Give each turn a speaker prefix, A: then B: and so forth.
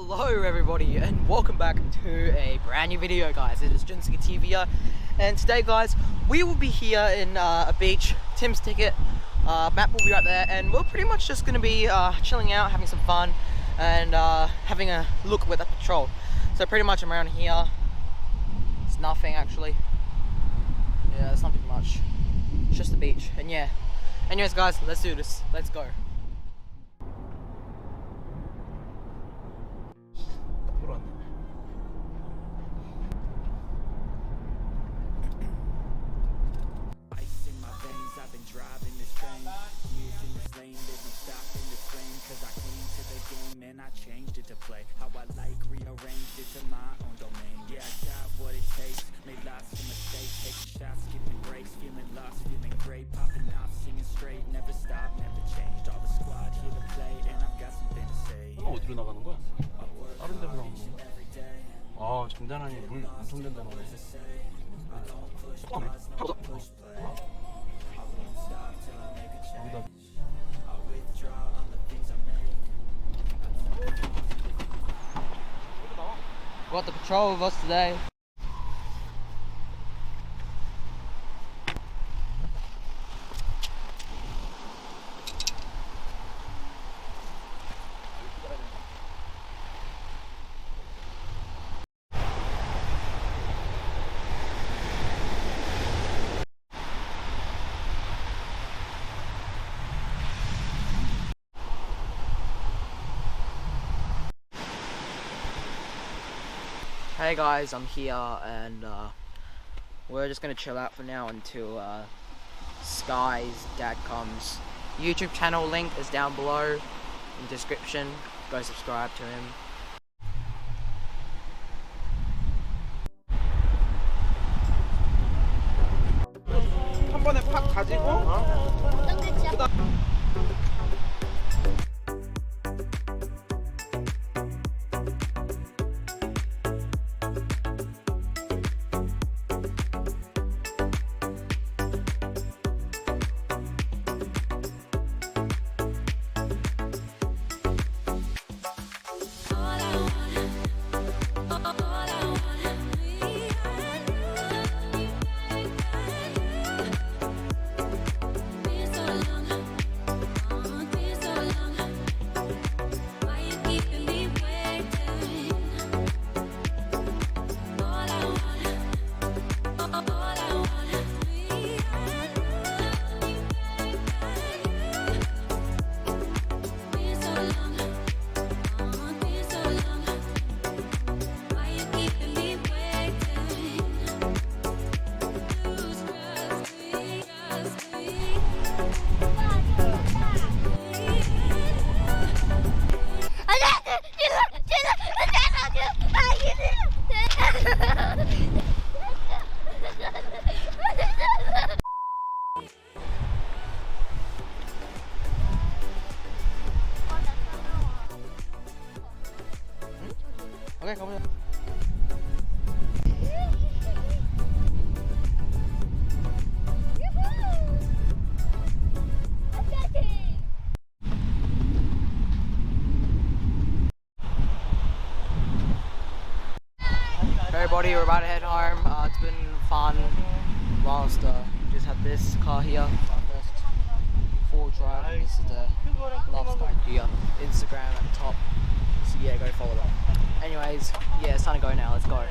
A: Hello everybody and welcome back to a brand new video, guys. It is Y62 Ti here, and today, guys, we will be here in a beach, Tim's Thicket. Matt will be right there, and we're pretty much just going to be chilling out, having some fun, and having a look with a patrol. So pretty much I'm around here. It's nothing actually. Yeah, there's nothing much. It's just the beach, and yeah. Anyways, guys, let's do this. Let's go.
B: I changed it to play how I like, rearranged it to my own domain. Yeah, I got what it takes, made lots of mistakes, taking shots, skipping breaks, feeling lost, feeling great, popping off, singing straight, never stop, never changed. All the squad here to play, and I've got something to say.
C: 어디로 나가는 거야? 다른 데로 나가는 거야? 아, 잔잔하니 물 엄청 된다는 거네. 여기다.
A: We got the patrol with us today. Hey guys, I'm here and we're just gonna chill out for now until Sky's dad comes. YouTube channel link is down below in the description. Go subscribe to him.
C: 한 번에 팍 가지고
A: Okay, come on. Everybody, we're about to head home. It's been fun whilst just had this car here, our first four drive. This is the Lost Idea Instagram at the top. So yeah, go follow that. Anyways, yeah, it's time to go now. Let's go.